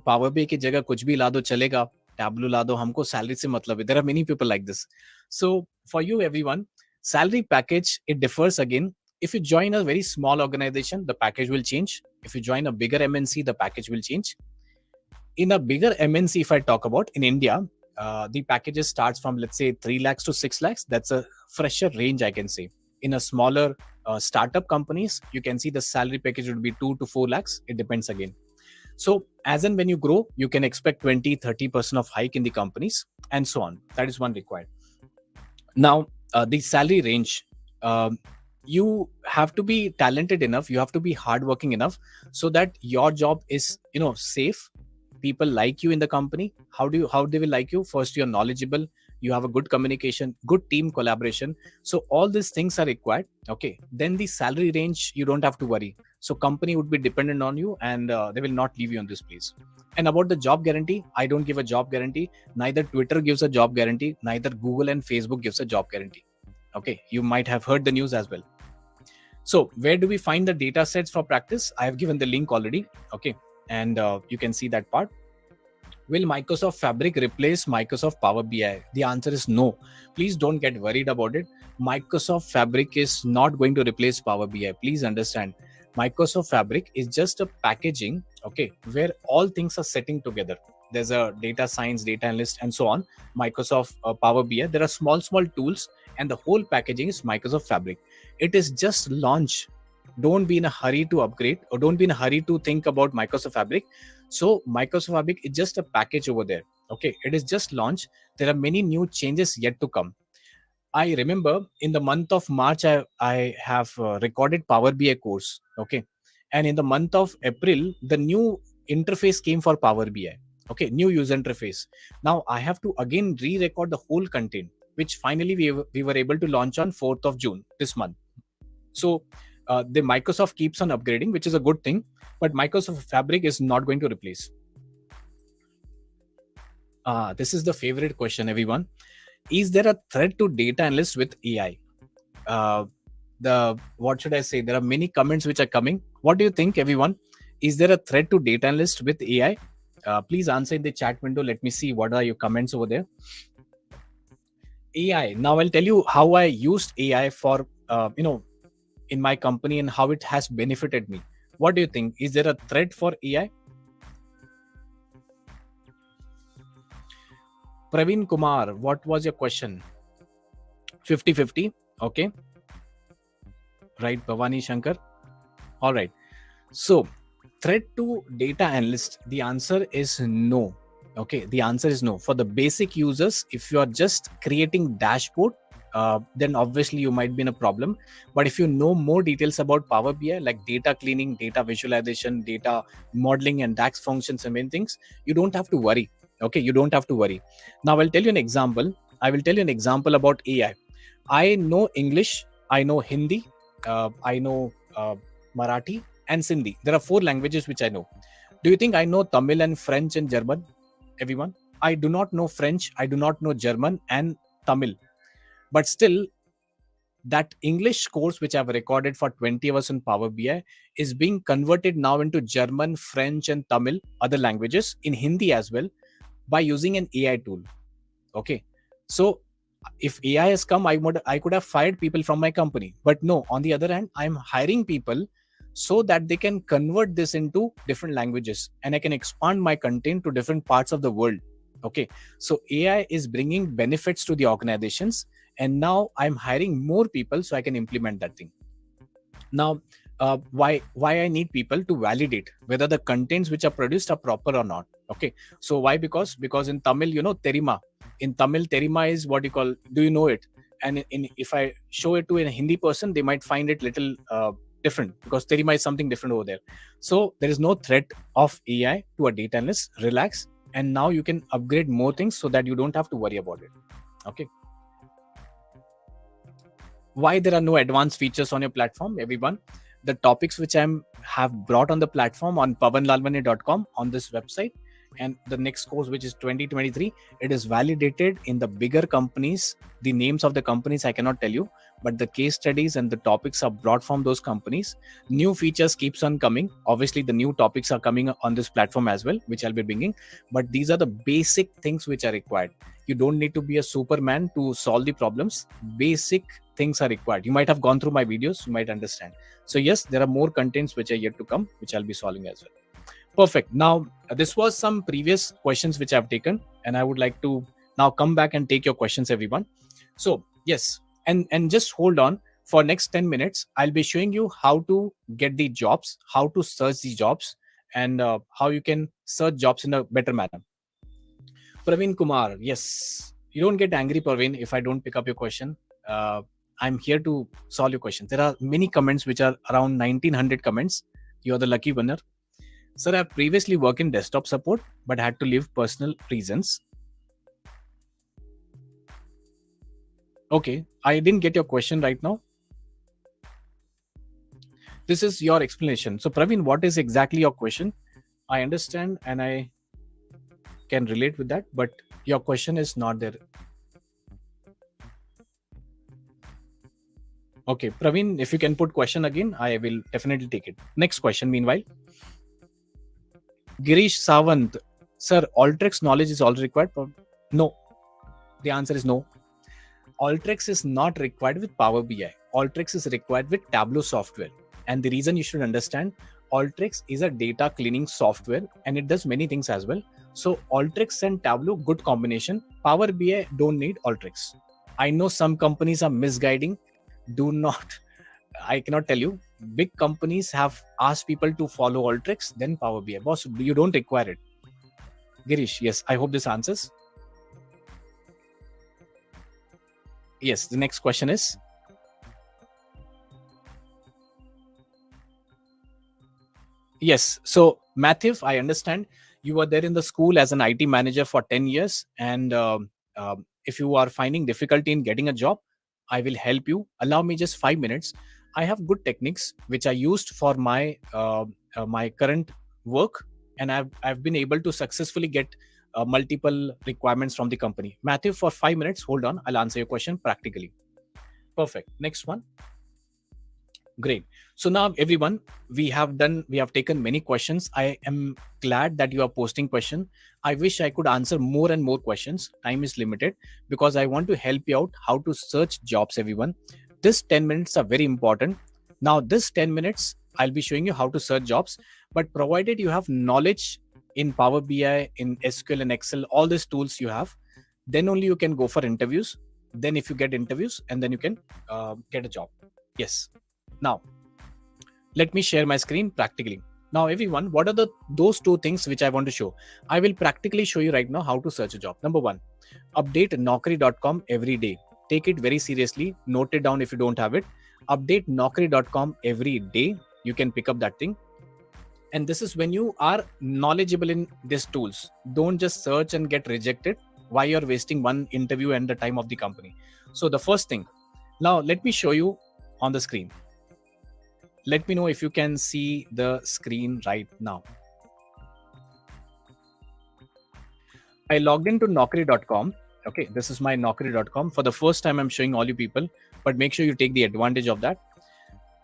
Power BI की जगह कुछ भी ला दो चलेगा, Tableau ला दो, हमको salary से मतलब है. There are many people like this. So for you, everyone, salary package, it differs again. If you join a very small organization, the package will change. If you join a bigger MNC, the package will change. In a bigger MNC, if I talk about in India, the packages starts from, let's say, 3 lakhs to 6 lakhs. That's a fresher range, I can say. In a smaller startup companies, you can see the salary package would be 2 to 4 lakhs. It depends again. So as and when you grow, you can expect 20-30% of hike in the companies and so on. That is one required. Now, the salary range, you have to be talented enough, you have to be hardworking enough so that your job is, safe. People like you in the company. How they will like you? First, you're knowledgeable, you have a good communication, good team collaboration. So all these things are required. Okay, then the salary range, you don't have to worry. So company would be dependent on you, and they will not leave you on this place. And about the job guarantee, I don't give a job guarantee. Neither Twitter gives a job guarantee, neither Google and Facebook gives a job guarantee. Okay, you might have heard the news as well. So where do we find the data sets for practice? I have given the link already. Okay, and you can see that part. Will Microsoft Fabric replace Microsoft Power BI? The answer is no. Please don't get worried about it. Microsoft Fabric is not going to replace Power BI. Please understand. Microsoft Fabric is just a packaging, okay, where all things are setting together. There's a data science, data analyst, and so on. Microsoft Power BI. There are small tools, and the whole packaging is Microsoft Fabric. It is just launch. Don't be in a hurry to upgrade, or don't be in a hurry to think about Microsoft Fabric. So Microsoft Fabric is just a package over there. Okay, it is just launched. There are many new changes yet to come. I remember in the month of March, I have recorded Power BI course. Okay, and in the month of April, the new interface came for Power BI. Okay, new user interface. Now I have to again re-record the whole content. which finally we were able to launch on 4th of June this month. So the Microsoft keeps on upgrading, which is a good thing, but Microsoft Fabric is not going to replace. This is the favorite question, everyone. Is there a threat to data analysts with AI? What should I say? There are many comments which are coming. What do you think, everyone? Is there a threat to data analysts with AI? Please answer in the chat window. Let me see what are your comments over there. AI. Now I'll tell you how I used AI for in my company and how it has benefited me. What do you think? Is there a threat for AI? Praveen Kumar, what was your question? 50-50. Okay. Right, Bhavani Shankar. All right. So, threat to data analyst, the answer is no. Okay, the answer is no. For the basic users, if you are just creating dashboard, then obviously you might be in a problem. But if you know more details about Power BI, like data cleaning, data visualization, data modeling, and DAX functions and many things, you don't have to worry. Okay, you don't have to worry. Now I'll tell you an example. I will tell you an example about AI. I know English, I know Hindi, I know Marathi, and Sindhi. There are 4 languages which I know. Do you think I know Tamil and French and German? Everyone, I do not know French, I do not know German and Tamil. But still, that English course which I've recorded for 20 hours in Power BI is being converted now into German, French, and Tamil, other languages, in Hindi as well, by using an AI tool. Okay. So if AI has come, I could have fired people from my company. But no, on the other hand, I'm hiring people so that they can convert this into different languages and I can expand my content to different parts of the world. Okay. So AI is bringing benefits to the organizations, and now I'm hiring more people so I can implement that thing. Now, why I need people to validate whether the contents which are produced are proper or not. Okay. So why? Because in Tamil, terima. In Tamil, terima is what you call, do you know it? And if I show it to a Hindi person, they might find it little different, because terima is something different over there. So there is no threat of AI to a data analyst. Relax. And now you can upgrade more things so that you don't have to worry about it. Okay. Why there are no advanced features on your platform, everyone? The topics which I have brought on the platform on pavanlalwani.com, on this website, and the next course, which is 2023, it is validated in the bigger companies. The names of the companies I cannot tell you, but the case studies and the topics are brought from those companies. New features keeps on coming. Obviously, the new topics are coming on this platform as well, which I'll be bringing. But these are the basic things which are required. You don't need to be a Superman to solve the problems. Basic things are required. You might have gone through my videos, you might understand. So yes, there are more contents which are yet to come, which I'll be solving as well. Perfect. Now, this was some previous questions which I've taken, and I would like to now come back and take your questions, everyone. So yes, and just hold on. For next 10 minutes, I'll be showing you how to get the jobs, how to search the jobs, and how you can search jobs in a better manner. Praveen Kumar, yes. You don't get angry, Praveen, if I don't pick up your question. I'm here to solve your question. There are many comments which are around 1900 comments. You're the lucky winner. Sir, I've previously worked in desktop support, but had to leave personal reasons. Okay, I didn't get your question right now. This is your explanation. So, Praveen, what is exactly your question? I understand and I can relate with that, but your question is not there. Okay, Praveen, if you can put question again, I will definitely take it. Next question, meanwhile. Girish Sawant, sir, Alteryx knowledge is all required? No. The answer is no. Alteryx is not required with Power BI. Alteryx is required with Tableau software. And the reason you should understand, Alteryx is a data cleaning software and it does many things as well. So Alteryx and Tableau, good combination. Power BI don't need Alteryx. I know some companies are misguiding. Do not, I cannot tell you. Big companies have asked people to follow Alteryx, then Power BI. Boss, you don't require it. Girish, yes, I hope this answers. Yes, the next question is. Yes, so Matthew, I understand you were there in the school as an IT manager for 10 years, and if you are finding difficulty in getting a job, I will help you. Allow me just 5 minutes. I have good techniques which I used for my my current work, and I've been able to successfully get multiple requirements from the company. Matthew, for 5 minutes, hold on, I'll answer your question practically. Perfect. Next one. Great. So now everyone, we have taken many questions. I am glad that you are posting question. I wish I could answer more and more questions. Time is limited because I want to help you out how to search jobs, everyone. This 10 minutes are very important. Now this 10 minutes, I'll be showing you how to search jobs, but provided you have knowledge in Power BI, in SQL and Excel, all these tools you have, then only you can go for interviews. Then if you get interviews, and then you can get a job. Yes. Now, let me share my screen practically. Now, everyone, what are those two things which I want to show? I will practically show you right now how to search a job. Number one, update Naukri.com every day. Take it very seriously. Note it down if you don't have it. Update Naukri.com every day. You can pick up that thing. And this is when you are knowledgeable in these tools. Don't just search and get rejected. Why you're wasting one interview and the time of the company. So the first thing. Now, let me show you on the screen. Let me know if you can see the screen right now. I logged into Naukri.com. Okay, this is my Naukri.com. For the first time, I'm showing all you people, but make sure you take the advantage of that.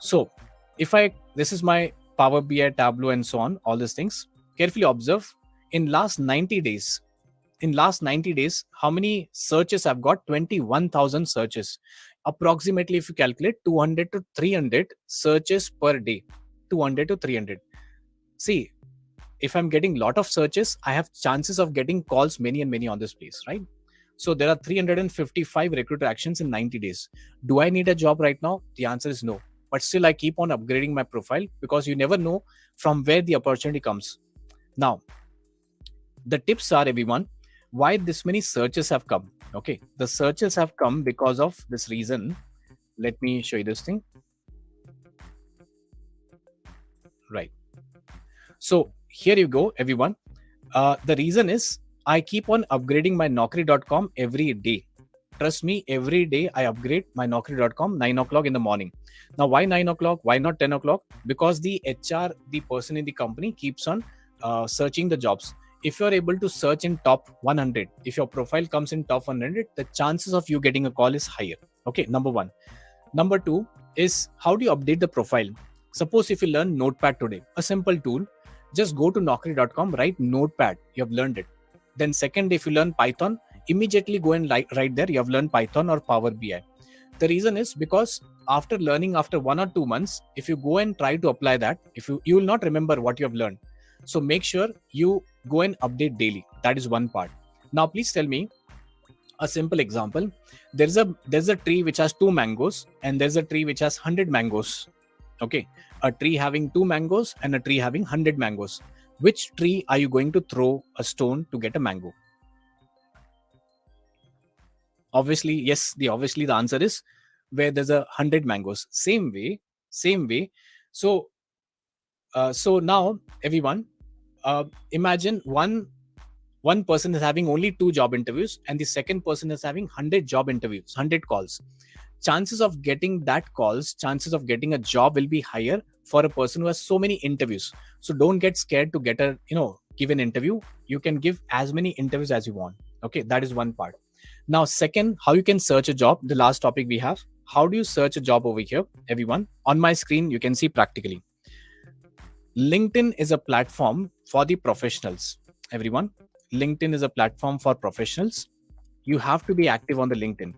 So this is my Power BI, Tableau, and so on, all these things. Carefully observe. In last 90 days, how many searches I've got? 21,000 searches. Approximately, if you calculate, 200 to 300 searches per day. 200 to 300. See, if I'm getting a lot of searches, I have chances of getting calls many and many on this place, right? So there are 355 recruiter actions in 90 days. Do I need a job right now? The answer is no. But still, I keep on upgrading my profile because you never know from where the opportunity comes. Now, the tips are, everyone, why this many searches have come. Okay, the searches have come because of this reason. Let me show you this thing. Right. So here you go, everyone. The reason is I keep on upgrading my Naukri.com every day. Trust me, every day I upgrade my Naukri.com 9 o'clock in the morning. Now, why 9 o'clock? Why not 10 o'clock? Because the HR, the person in the company, keeps on searching the jobs. If you're able to search in top 100, if your profile comes in top 100, the chances of you getting a call is higher. Okay, number one. Number two is, how do you update the profile? Suppose if you learn Notepad today, a simple tool, just go to Naukri.com, write Notepad, you have learned it. Then second, if you learn Python, immediately go and write there, you have learned Python or Power BI. The reason is because after learning, after 1 or 2 months, if you go and try to apply that, you will not remember what you have learned. So make sure you go and update daily. That is one part. Now, please tell me a simple example. There's a tree which has 2 mangoes, and there's a tree which has 100 mangoes. Okay, a tree having 2 mangoes and a tree having 100 mangoes. Which tree are you going to throw a stone to get a mango? Obviously, yes. The answer is where there's 100 mangoes. Same way. So now, everyone, imagine one person is having only 2 job interviews, and the second person is having 100 job interviews, 100 calls. Chances of getting chances of getting a job will be higher for a person who has so many interviews. So don't get scared to get give an interview. You can give as many interviews as you want. Okay, that is one part. Now, second, how you can search a job. The last topic we have. How do you search a job over here, everyone? On my screen, you can see practically. LinkedIn is a platform for the professionals. Everyone, LinkedIn is a platform for professionals. You have to be active on the LinkedIn.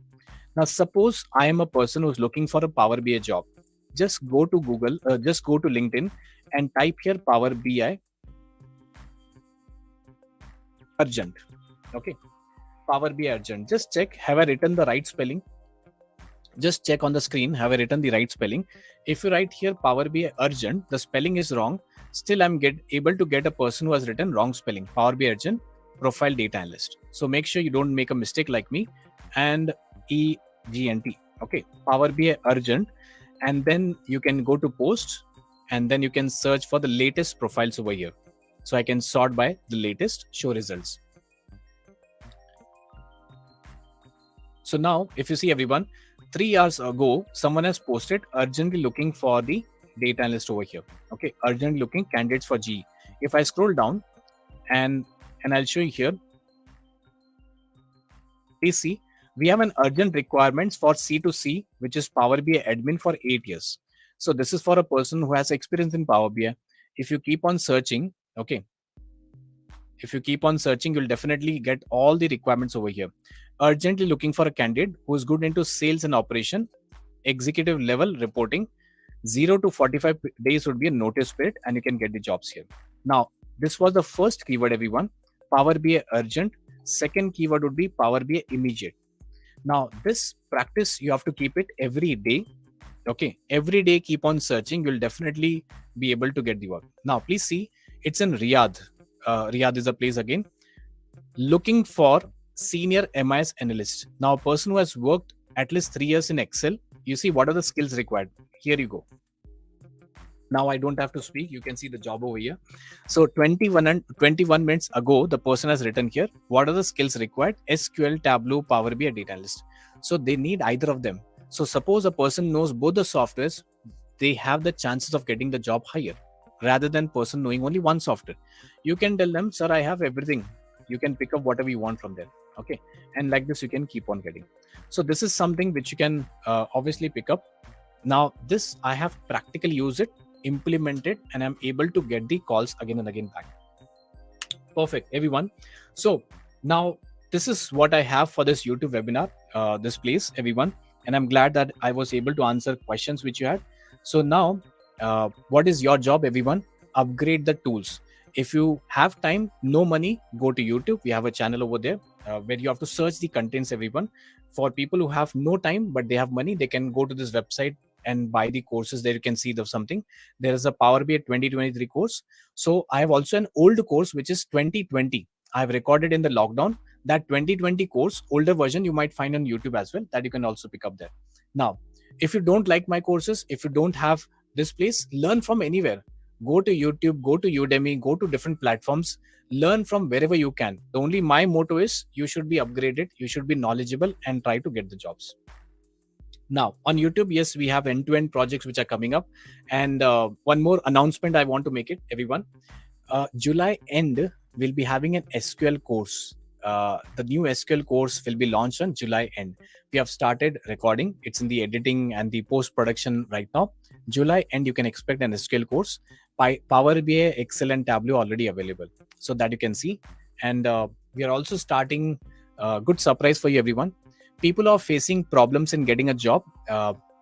Now, suppose I am a person who's looking for a Power BI job. Just go to Google, just go to LinkedIn and type here Power BI urgent. Okay, Power BI urgent. Just check, have I written the right spelling? Just check on the screen, have I written the right spelling? If you write here Power BI urgent, the spelling is wrong. Still, I'm able to get a person who has written wrong spelling. Power BI urgent, profile data analyst. So make sure you don't make a mistake like me. And EGNT. Okay, Power BI urgent, and then you can go to post, and then you can search for the latest profiles over here. So I can sort by the latest, show results. So now, if you see everyone, 3 hours ago, someone has posted urgently looking for the data analyst over here. Okay, urgent looking candidates for G. If I scroll down and I'll show you here, please see, we have an urgent requirements for C2C, which is Power BI admin for 8 years. So this is for a person who has experience in Power BI. If you keep on searching, okay, if you keep on searching, you'll definitely get all the requirements over here. Urgently looking for a candidate who is good into sales and operation, executive level reporting. 0 to 45 days would be a notice period, and you can get the jobs here. Now, this was the first keyword, everyone. Power BI urgent. Second keyword would be Power BI immediate. Now, this practice, you have to keep it every day. Okay, every day keep on searching. You'll definitely be able to get the work. Now, please see, it's in Riyadh. Riyadh is a place again. Looking for senior MIS analyst. Now, a person who has worked at least 3 years in Excel, you see what are the skills required. Here you go. Now I don't have to speak. You can see the job over here. So 21 minutes ago, the person has written here, what are the skills required? SQL, Tableau, Power BI, data analyst. So they need either of them. So suppose a person knows both the softwares, they have the chances of getting the job higher rather than person knowing only one software. You can tell them, sir, I have everything. You can pick up whatever you want from there. Okay. And like this, you can keep on getting. So this is something which you can obviously pick up. Now this, I have practically used it, implemented, and I'm able to get the calls again and again back. Perfect, everyone. So now this is what I have for this YouTube webinar, this place, everyone. And I'm glad that I was able to answer questions which you had. So now, what is your job, everyone? Upgrade the tools. If you have time, no money, go to YouTube. We have a channel over there where you have to search the contents, everyone. For people who have no time, but they have money, they can go to this website and buy the courses. There you can see something. There is a Power BI 2023 course. So I have also an old course, which is 2020. I have recorded in the lockdown. That 2020 course, older version, you might find on YouTube as well, that you can also pick up there. Now, if you don't like my courses, if you don't have this place, learn from anywhere. Go to YouTube, go to Udemy, go to different platforms, learn from wherever you can. The only my motto is you should be upgraded, you should be knowledgeable, and try to get the jobs. Now on YouTube, yes, we have end-to-end projects which are coming up. And one more announcement I want to make it, everyone. July end, we'll be having an SQL course. The new SQL course will be launched on July end. We have started recording. It's in the editing and the post-production right now. July end, you can expect an SQL course. Power BI, Excel, and Tableau already available, so that you can see. And we are also starting a good surprise for you, everyone. People are facing problems in getting a job.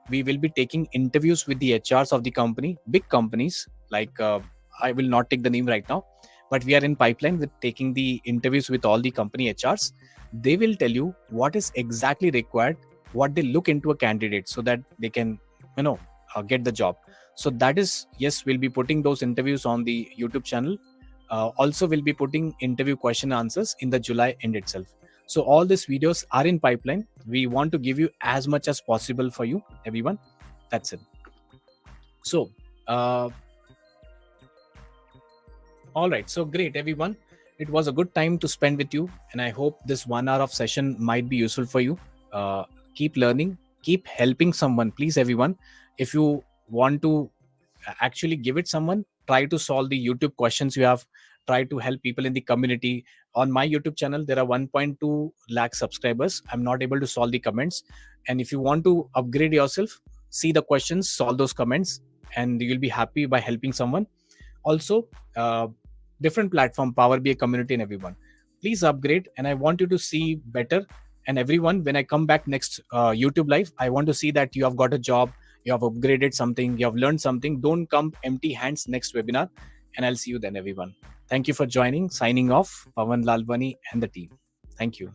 We will be taking interviews with the HRs of the company, big companies, like I will not take the name right now, but we are in pipeline with taking the interviews with all the company HRs. They will tell you what is exactly required, what they look into a candidate, so that they can, get the job. So that is, yes, we'll be putting those interviews on the YouTube channel. Also, we'll be putting interview question answers in the July end itself. So all these videos are in pipeline. We want to give you as much as possible for you, everyone. That's it. So, all right. So great, everyone. It was a good time to spend with you. And I hope this 1 hour of session might be useful for you. Keep learning, keep helping someone, please, everyone. If you want to actually give it someone, try to solve the YouTube questions you have. Try to help people in the community. On my YouTube channel, there are 1.2 lakh subscribers. I'm not able to solve the comments. And if you want to upgrade yourself, see the questions, solve those comments, and you'll be happy by helping someone. Also, different platform, Power BI community, and everyone. Please upgrade, and I want you to see better. And everyone, when I come back next YouTube live, I want to see that you have got a job, you have upgraded something, you have learned something. Don't come empty hands next webinar. And I'll see you then, everyone. Thank you for joining. Signing off, Pavan, Lalwani, and the team. Thank you.